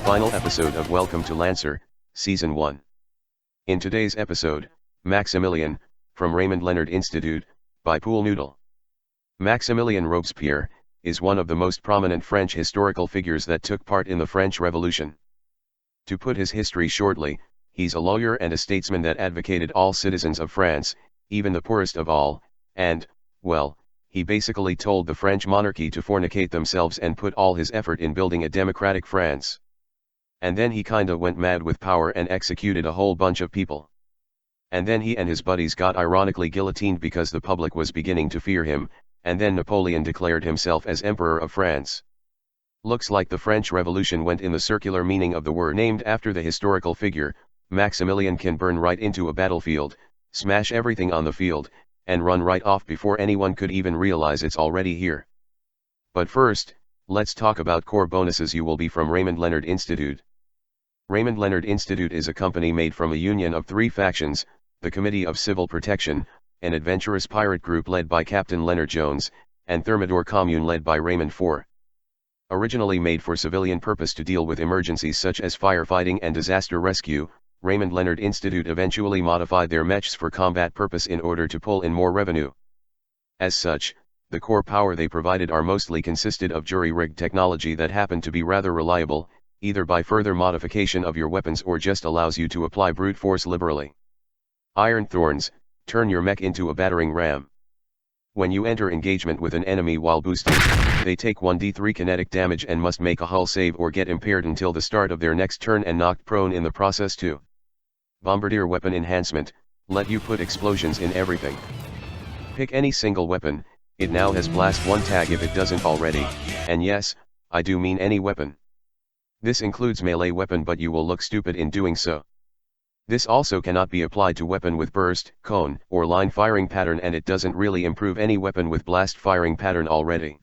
final episode of Welcome to Lancer, Season 1. In today's episode, Maximilien, from Raymond-Leonard Institute, by Pool Noodle. Maximilien Robespierre is one of the most prominent French historical figures that took part in the French Revolution. To put his history shortly, he's a lawyer and a statesman that advocated all citizens of France, even the poorest of all, and, well, he basically told the French monarchy to fornicate themselves and put all his effort in building a democratic France. And then he kinda went mad with power and executed a whole bunch of people. And then he and his buddies got ironically guillotined because the public was beginning to fear him, and then Napoleon declared himself as Emperor of France. Looks like the French Revolution went in the circular meaning of the word. Named after the historical figure, Maximilien can burn right into a battlefield, smash everything on the field, and run right off before anyone could even realize it's already here. But first, let's talk about core bonuses you will be from Raymond-Leonard Institute. Raymond-Leonard Institute is a company made from a union of three factions: the Committee of Civil Protection, an adventurous pirate group led by Captain Leonard Jones, and Thermidor Commune led by Raymond IV. Originally made for civilian purpose to deal with emergencies such as firefighting and disaster rescue, Raymond-Leonard Institute eventually modified their MECHs for combat purpose in order to pull in more revenue. As such, the core power they provided mostly consisted of jury-rigged technology that happened to be rather reliable, either by further modification of your weapons or just allows you to apply brute force liberally. Iron Thorns, turn your mech into a battering ram. When you enter engagement with an enemy while boosting, they take 1d3 kinetic damage and must make a hull save or get impaired until the start of their next turn and knocked prone in the process too. Bombardier Weapon Enhancement, let you put explosions in everything. Pick any single weapon, it now has Blast 1 tag if it doesn't already, and yes, I do mean any weapon. This includes melee weapon, but you will look stupid in doing so. This also cannot be applied to weapon with burst, cone, or line firing pattern, and it doesn't really improve any weapon with blast firing pattern already.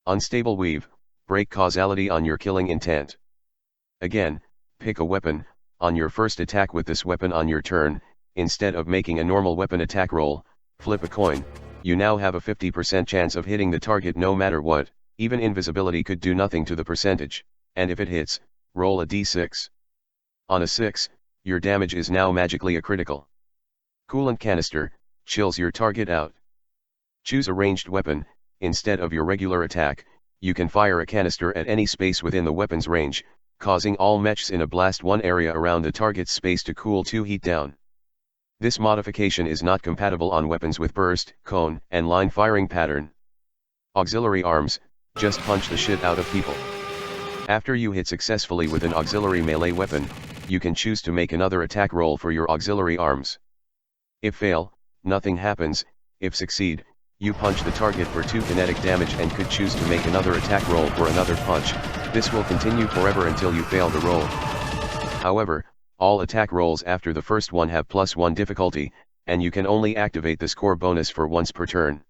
Unstable Weave, break causality on your killing intent. Again, pick a weapon. On your first attack with this weapon on your turn, instead of making a normal weapon attack roll, flip a coin. You now have a 50% chance of hitting the target no matter what. Even invisibility could do nothing to the percentage, and if it hits, roll a d6. On a 6, your damage is now magically a critical. Coolant Canister, chills your target out. Choose a ranged weapon. Instead of your regular attack, you can fire a canister at any space within the weapon's range, causing all MECHs in a Blast 1 area around the target's space to cool 2 heat down. This modification is not compatible on weapons with burst, cone, and line firing pattern. Auxiliary Arms, just punch the shit out of people. After you hit successfully with an auxiliary melee weapon, you can choose to make another attack roll for your auxiliary arms. If fail, nothing happens. If succeed, you punch the target for 2 kinetic damage and could choose to make another attack roll for another punch. This will continue forever until you fail the roll. However, all attack rolls after the first one have +1 difficulty, and you can only activate this core bonus for once per turn.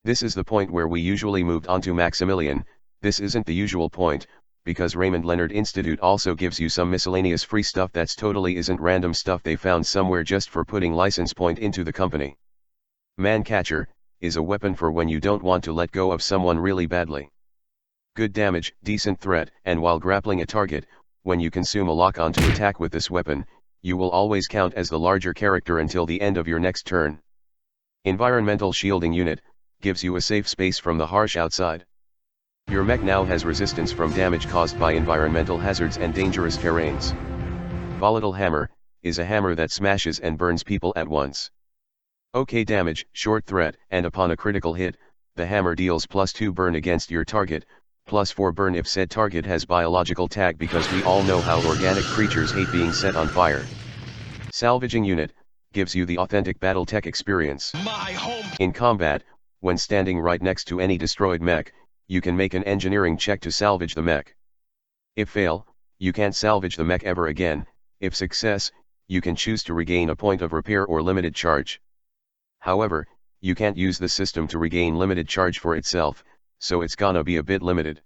This is the point where we usually moved on to Maximilien. This isn't the usual point, because Raymond-Leonard Institute also gives you some miscellaneous free stuff that's totally isn't random stuff they found somewhere just for putting license point into the company. Man Catcher is a weapon for when you don't want to let go of someone really badly. Good damage, decent threat, and while grappling a target, when you consume a lock-on to attack with this weapon, you will always count as the larger character until the end of your next turn. Environmental Shielding Unit, gives you a safe space from the harsh outside. Your mech now has resistance from damage caused by environmental hazards and dangerous terrains. Volatile Hammer, is a hammer that smashes and burns people at once. OK damage, short threat, and upon a critical hit, the hammer deals +2 burn against your target, +4 burn if said target has biological tag, because we all know how organic creatures hate being set on fire. Salvaging Unit, gives you the authentic BattleTech experience. In combat, when standing right next to any destroyed mech, you can make an engineering check to salvage the mech. If fail, you can't salvage the mech ever again. If success, you can choose to regain a point of repair or limited charge. However, you can't use the system to regain limited charge for itself, so it's gonna be a bit limited.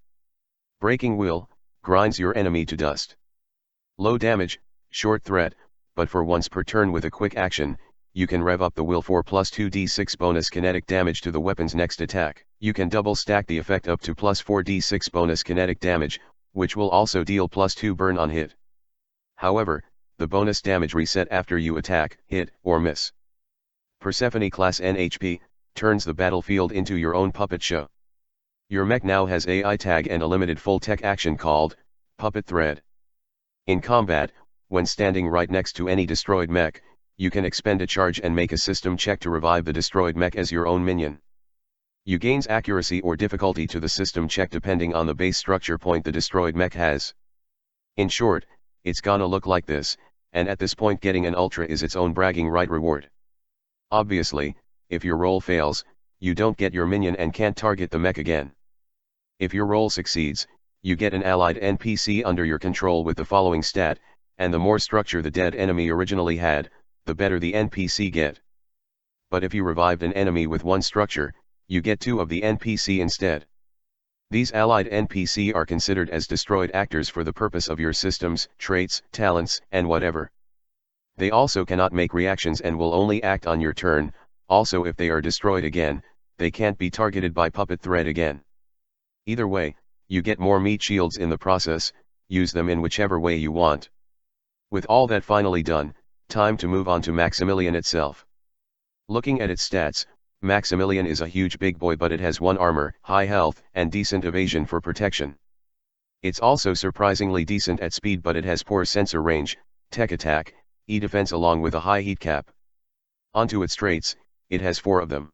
Breaking Wheel, grinds your enemy to dust. Low damage, short threat, but for once per turn with a quick action, you can rev up the wheel for +2d6 bonus kinetic damage to the weapon's next attack. You can double stack the effect up to +4d6 bonus kinetic damage, which will also deal +2 burn on hit. However, the bonus damage reset after you attack, hit, or miss. Persephone-Class NHP turns the battlefield into your own puppet show. Your mech now has AI tag and a limited full tech action called Puppet Thread. In combat, when standing right next to any destroyed mech, you can expend a charge and make a system check to revive the destroyed mech as your own minion. You gains accuracy or difficulty to the system check depending on the base structure point the destroyed mech has. In short, it's gonna look like this, and at this point getting an ultra is its own bragging right reward. Obviously, if your roll fails, you don't get your minion and can't target the mech again. If your roll succeeds, you get an allied NPC under your control with the following stat, and the more structure the dead enemy originally had, the better the NPC get. But if you revived an enemy with one structure, you get 2 of the NPC instead. These allied NPC are considered as destroyed actors for the purpose of your systems, traits, talents, and whatever. They also cannot make reactions and will only act on your turn. Also, if they are destroyed again, they can't be targeted by Puppet Thread again. Either way, you get more meat shields in the process, use them in whichever way you want. With all that finally done, time to move on to Maximilien itself. Looking at its stats, Maximilien is a huge big boy, but it has 1 armor, high health, and decent evasion for protection. It's also surprisingly decent at speed, but it has poor sensor range, tech attack, E-defense along with a high heat cap. Onto its traits, it has 4 of them.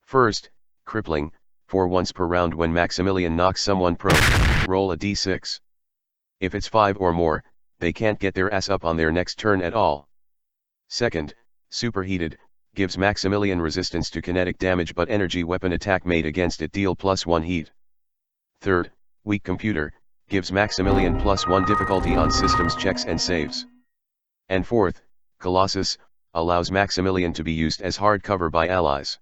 First, Crippling, 4 once per round when Maximilien knocks someone prone, roll a d6. If it's 5 or more, they can't get their ass up on their next turn at all. Second, Superheated, gives Maximilien resistance to kinetic damage but energy weapon attack made against it deal +1 heat. Third, Weak Computer, gives Maximilien +1 difficulty on systems checks and saves. And fourth, Colossus, allows Maximilien to be used as hard cover by allies.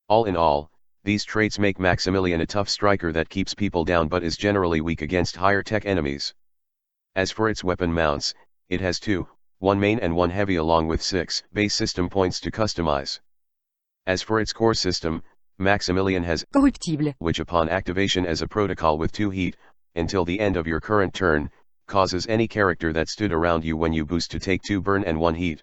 All in all, these traits make Maximilien a tough striker that keeps people down but is generally weak against higher tech enemies. As for its weapon mounts, it has 2, 1 main and 1 heavy along with 6 base system points to customize. As for its core system, Maximilien has Corruptible, which upon activation as a protocol with 2 heat, until the end of your current turn, causes any character that stood around you when you boost to take 2 burn and 1 heat.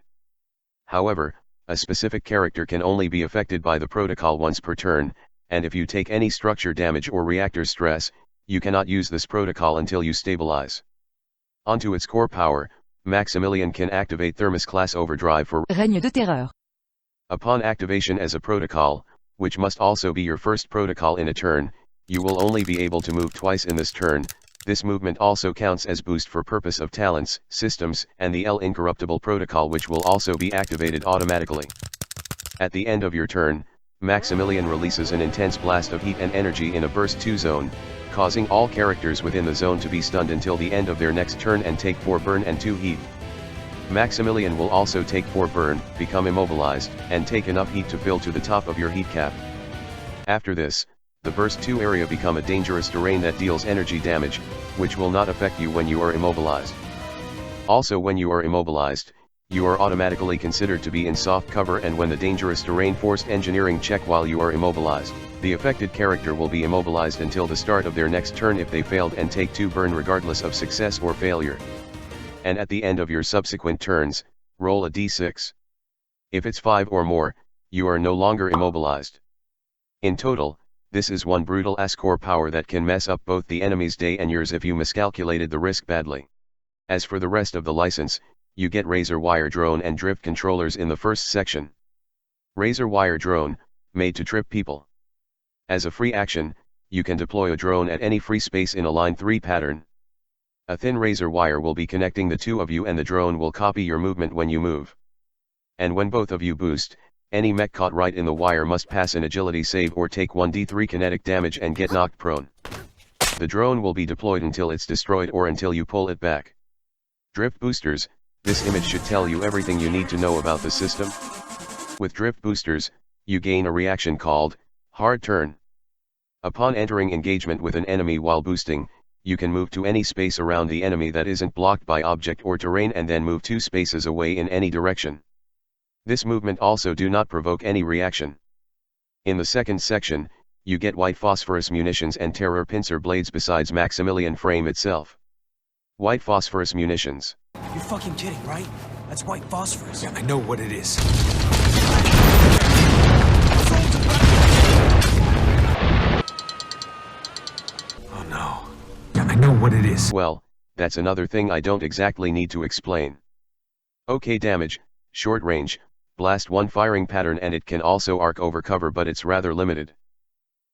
However, a specific character can only be affected by the protocol once per turn, and if you take any structure damage or reactor stress, you cannot use this protocol until you stabilize. Onto its core power, Maximilien can activate Thermos class overdrive for Règne de terreur. Upon activation as a protocol, which must also be your first protocol in a turn, you will only be able to move twice in this turn. This movement also counts as boost for purpose of talents, systems, and the L Incorruptible protocol, which will also be activated automatically. At the end of your turn, Maximilien releases an intense blast of heat and energy in a burst 2 zone, causing all characters within the zone to be stunned until the end of their next turn and take 4 burn and 2 heat. Maximilien will also take 4 burn, become immobilized, and take enough heat to fill to the top of your heat cap. After this, the burst 2 area become a dangerous terrain that deals energy damage, which will not affect you when you are immobilized. Also, when you are immobilized, you are automatically considered to be in soft cover, and when the dangerous terrain forced engineering check while you are immobilized, the affected character will be immobilized until the start of their next turn if they failed and take 2 burn regardless of success or failure. And at the end of your subsequent turns, roll a d6. If it's 5 or more, you are no longer immobilized. In total, this is one brutal ass core power that can mess up both the enemy's day and yours if you miscalculated the risk badly. As for the rest of the license, you get razor wire drone and drift controllers in the first section. Razor wire drone, made to trip people. As a free action, you can deploy a drone at any free space in a line 3 pattern. A thin razor wire will be connecting the 2 of you, and the drone will copy your movement when you move. And when both of you boost, any mech caught right in the wire must pass an agility save or take 1d3 kinetic damage and get knocked prone. The drone will be deployed until it's destroyed or until you pull it back. Drift boosters, this image should tell you everything you need to know about the system. With drift boosters, you gain a reaction called hard turn. Upon entering engagement with an enemy while boosting, you can move to any space around the enemy that isn't blocked by object or terrain and then move 2 spaces away in any direction. This movement also do not provoke any reaction. In the second section, you get white Phosphorus munitions and TERREUR pincer blades besides Maximilien frame itself. White Phosphorus munitions. You're fucking kidding, right? That's white phosphorus. Yeah, I know what it is. Oh no. Yeah, I know what it is. Well, that's another thing I don't exactly need to explain. Okay, damage, short range, blast one firing pattern, and it can also arc over cover, but it's rather limited.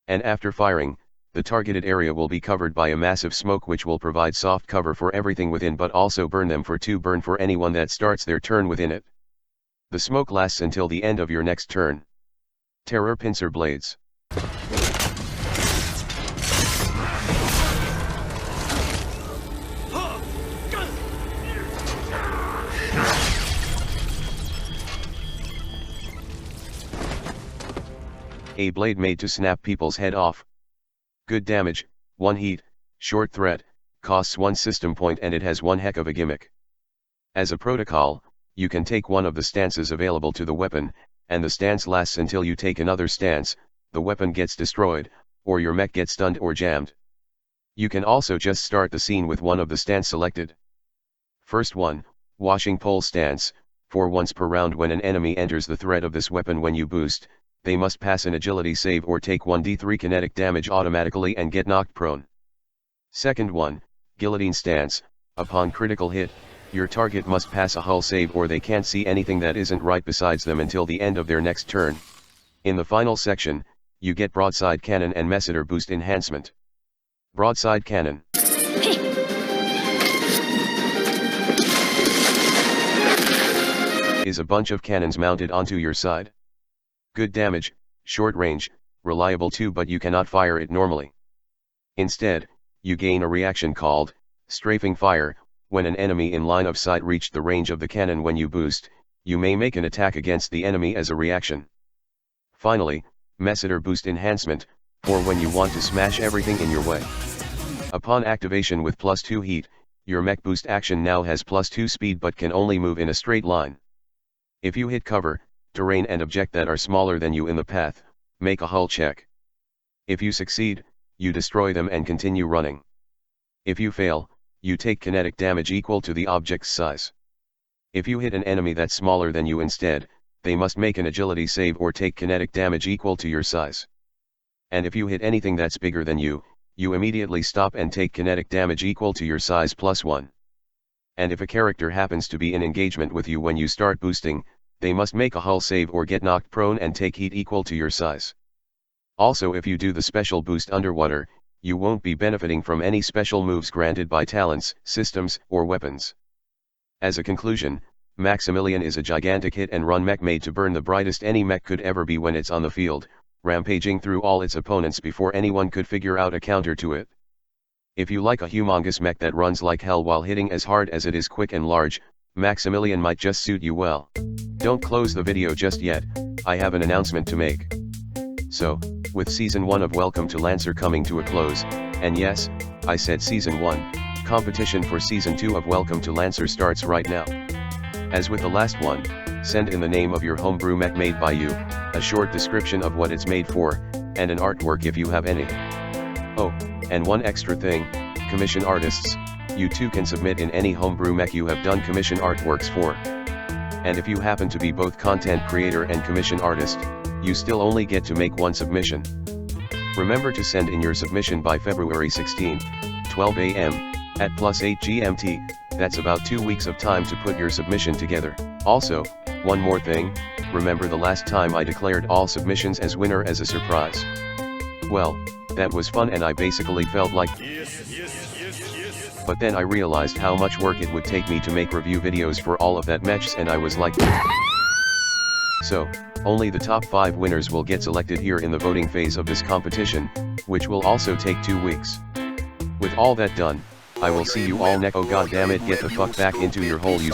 And after firing, the targeted area will be covered by a massive smoke which will provide soft cover for everything within, but also burn them for 2 burn for anyone that starts their turn within it. The smoke lasts until the end of your next turn. TERREUR pincer blades. A blade made to snap people's head off. Good damage, 1 heat, short threat, costs 1 system point, and it has one heck of a gimmick. As a protocol, you can take one of the stances available to the weapon, and the stance lasts until you take another stance, the weapon gets destroyed, or your mech gets stunned or jammed. You can also just start the scene with one of the stance selected. First one, washing pole stance, for once per round when an enemy enters the threat of this weapon when you boost, they must pass an agility save or take 1d3 kinetic damage automatically and get knocked prone. Second one, Guillotine Stance, upon critical hit, your target must pass a hull save or they can't see anything that isn't right besides them until the end of their next turn. In the final section, you get Broadside Cannon and MESSIDOR boost enhancement. Broadside Cannon. Is a bunch of cannons mounted onto your side. Good damage, short range, reliable too, but you cannot fire it normally. Instead, you gain a reaction called strafing fire. When an enemy in line of sight reached the range of the cannon when you boost, you may make an attack against the enemy as a reaction. Finally, MESSIDOR boost enhancement, for when you want to smash everything in your way. Upon activation with +2 heat, your mech boost action now has +2 speed but can only move in a straight line. If you hit cover, terrain and object that are smaller than you in the path, make a hull check. If you succeed, you destroy them and continue running. If you fail, you take kinetic damage equal to the object's size. If you hit an enemy that's smaller than you instead, they must make an agility save or take kinetic damage equal to your size. And if you hit anything that's bigger than you, you immediately stop and take kinetic damage equal to your size +1. And if a character happens to be in engagement with you when you start boosting, they must make a hull save or get knocked prone and take heat equal to your size. Also, if you do the special boost underwater, you won't be benefiting from any special moves granted by talents, systems, or weapons. As a conclusion, Maximilien is a gigantic hit and run mech made to burn the brightest any mech could ever be when it's on the field, rampaging through all its opponents before anyone could figure out a counter to it. If you like a humongous mech that runs like hell while hitting as hard as it is quick and large, Maximilien might just suit you well. Don't close the video just yet, I have an announcement to make. So, with Season 1 of Welcome to Lancer coming to a close, and yes, I said Season 1, competition for Season 2 of Welcome to Lancer starts right now. As with the last one, send in the name of your homebrew mech made by you, a short description of what it's made for, and an artwork if you have any. Oh, and one extra thing, commission artists, you too can submit in any homebrew mech you have done commission artworks for. And if you happen to be both content creator and commission artist, you still only get to make one submission. Remember to send in your submission by February 16, 12 AM, at +8 GMT, that's about 2 weeks of time to put your submission together. Also, one more thing, remember the last time I declared all submissions as winner as a surprise? Well, that was fun and I basically felt like but then I realized how much work it would take me to make review videos for all of that MECHs and I was like so, only the top 5 winners will get selected here in the voting phase of this competition, which will also take 2 weeks. With all that done, I will see you all next. Oh god damn it, get the fuck back into your hole, you